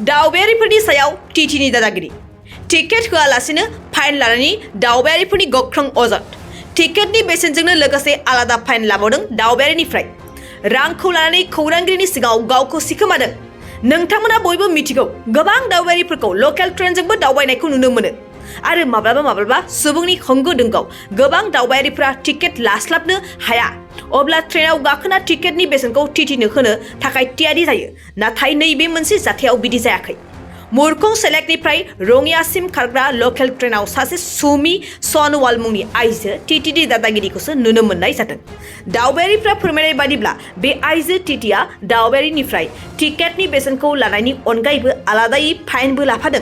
दावबायारिफोरनि सायाव टिटिनि दादागिरि टिकेट होआलासिनो फाइन लानायनि दावबायारिफोरनि गोख्रों अजद टिकेटनि बेसेनजोंनो लोगोसे आलादा फाइन लाबावदों दावबायारिनिफ्राय रांखौ लानानै खौरांगिरिनि सिगाङाव गावखौ सिखोमादों नोंथांमोना बयबो मिथिगौ गोबां दावबायारिफोरखौ लकेल ट्रेनजोंबो दावबायनायखौ नुनो मोनो आरो माब्लाबा सुबुंनि होंगो दोंगोआव गोबां दावबायारिफोरा टिकेट लास्लाबनो हाया अब्ला ट्रेनाव गाखोना टिकेटनि बेसेनखौ टिटिनो होनो थाखाय थियारि जायो नाथाय नैबे मोनसे जाथायाव बिदि जायाखै मुरखंसेलेकनिफ्राय रङियासिम खारग्रा लकेल ट्रेनाव सासे सुमि सनवाल मुंनि आइजो टिटिनि दादागिरिखौसो नुनो मोननाय जादों दावबायारिफ्रा फोरमायनाय बादिब्ला बे आइजो टिटिया दावबायारिनिफ्राय टिकेटनि बेसेनखौ लानायनि अनगायैबो आलादायै फाइनबो लाफादों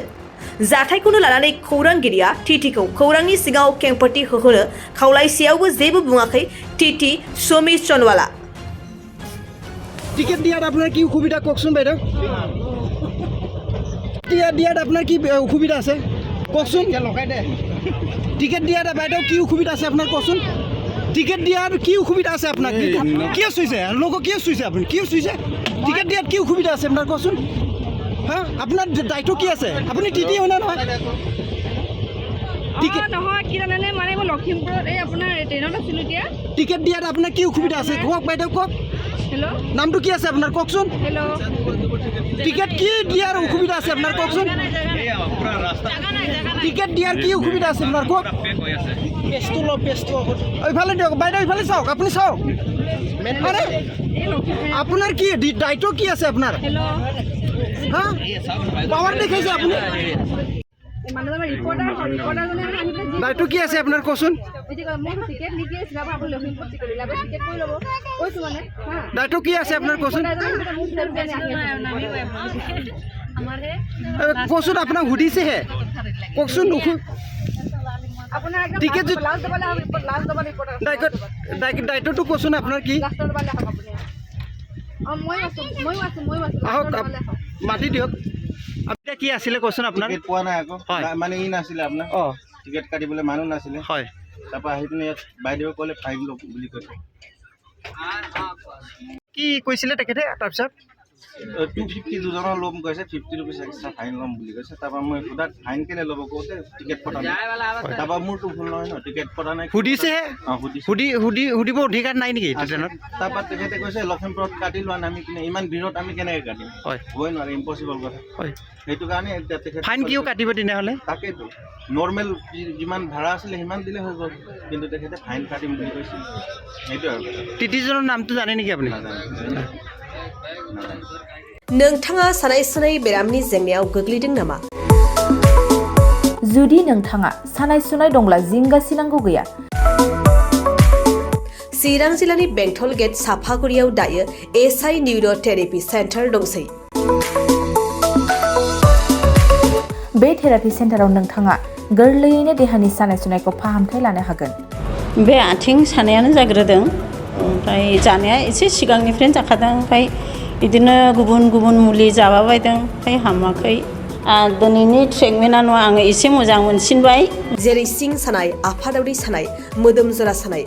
जाथायखौनो लानानै खौरांगिरिया टिटिखौ खौरांनि सिगाङाव खेंफोरथि होहोनो खावलायसेयावबो जेबो बुङाखै टिटि सुमि सनवाला टिकेट दियात আপনার কি অসুবিধা কওকচোন বাইদেউ টিকেট দিয়াত আপনার কি অসুবিধা আছে কওকচোন লগাই দে টিকেট দিয়াত বাইদেউ কি অসুবিধা আছে আপনার কওকচোন টিকেট দিয়াত কি অসুবিধা আছে আপনার কি চুইছে লোক কি চুইছে আপনি কি চুইছে টিকেট দিয়াত কি অসুবিধা আছে আপনার কওকচোন হ্যাঁ আপনার দায়িত্ব কি আছে আপনি টিটি হয় না নহয় টিকেট নহয় কি জানেনে মানে মই লখিমপুৰত এই আপোনাৰ ট্ৰেইনত আছিলোঁ এতিয়া টিকেট দিয়াত আপোনাৰ কি অসুবিধা আছে কওক বাইদেউ কওক হেল্ল' নামটো কি আছে আপোনাৰ কওকচোন হেল্ল' টিকেট কি দিয়াৰ অসুবিধা আছে আপোনাৰ কওকচোন টিকেট দিয়াৰ কি অসুবিধা আছে আপোনাৰ কওক পেষ্টটো এইফালে দিয়ক বাইদেউ এইফালে চাওক আপুনি চাওক আৰে আপোনাৰ কি দায়িত্ব কি আছে আপোনাৰ হা পাৱাৰ দেখাইছে আপুনি দায়িত্ব কি আছে আপোনাৰ কচোন দায়িত্ব কি আছে আপোনাৰ কচোন কচোন আপোনাক সুধিছেহে কওকচোন টিকেট দায়িত্বটো কচোন আপোনাৰ কি আহক মাতি দিয়ক আপুনি কি আছিলে কচোন আপোনাৰ টিকেট পোৱা নাই আকৌ মানে ই নাছিলে আপোনাৰ টিকেট কাটিবলৈ মানুহ নাছিলে হয় তাৰপৰা আহি পিনে ইয়াত বাইদেউ ক'লে ফাইন ল'ব বুলি কৈছে কি কৈছিলে তেখেতে তাৰপিছত 250 দুজনৰ ল'ম কৈছে 50 रुपीस এক্সট্ৰা ফাইন ল'ম বুলি কৈছে তাৰপৰা মই সোধাত ফাইন কেনে ল'ব কওঁতে টিকেট কটা নাই তাৰপৰা মোৰতো ভুল নহয় ন টিকেট কটা নাই সুধিছেহে সুধিব অধিকাৰ নাই নেকি ট্ৰেইনত তাৰপৰা তেখেতে কৈছে লখিমপুৰত কাটি লোৱা নামি কিনে ইমান ভিৰত আমি কেনেকৈ কাটিম হয় হ'বই নোৱাৰে ইম্পচিবল কথা হয় সেইটো কাৰণে এতিয়া তেখেতে ফাইন কিয় কাটিব তেনেহ'লে তাকেইতো নৰ্মেল যিমান ভাড়া আছিলে সিমান দিলে হৈ গ'ল কিন্তু তেখেতে ফাইন কাটিম বুলি কৈছিল সেইটোৱে আৰু টিটিজনৰ নামটো জানে নেকি আপুনি नोंथाङा सानाय सुनाय बेरामनि जेंनायाव गोग्लैदों नामा जुदि नोंथाङा सानाय सुनाय दंब्ला जिंगा सिनांगौ गैया चिरां जिल्लानि बेंटल गेट साफागुरियाव दायो एसआइ निउर'थेरापि सेन्टार दंसै बे थेरापि सेन्टाराव नोंथाङा गोरलैयैनो देहानि सानाय सुनायखौ फाहामथाय लानो हागोन बे आथिं सानायानो जाग्रोदों ओमफ्राय जानाया एसे सिगांनिफ्रायनो जाखादों ओमफ्राय बिदिनो गुबुन गुबुन मुलि जाबाबायदों ओमफ्राय हामाखै दिनैनि ट्रिटमेन्टआ आङो एसे मोजां मोनसिनबाय जेरै सिं सानाय आफादावरि सानाय मोदोम जरा सानाय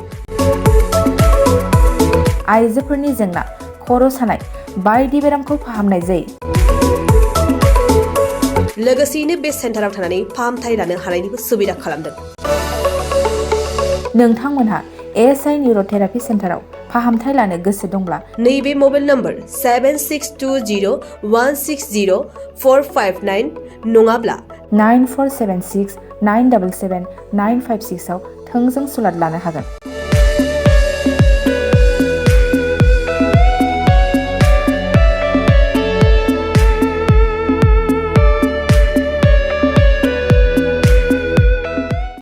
आइजोफोरनि जेंना खर' सानाय बायदि बेरामखौ फाहामनाय जायो लोगोसेयैनो बे सेन्टाराव थानानै फाहामथाय लानो हानायनिबो सुबिदा खालामदों नोंथांमोनहा एसआइ निउर'थेरापि सेन्टाराव फाहामथाय लानो गोसो दंब्ला नैबे मबाइल नम्बर 7620160459 नङाब्ला 9476977956 आव थोंजों सुलाद लानो हागोन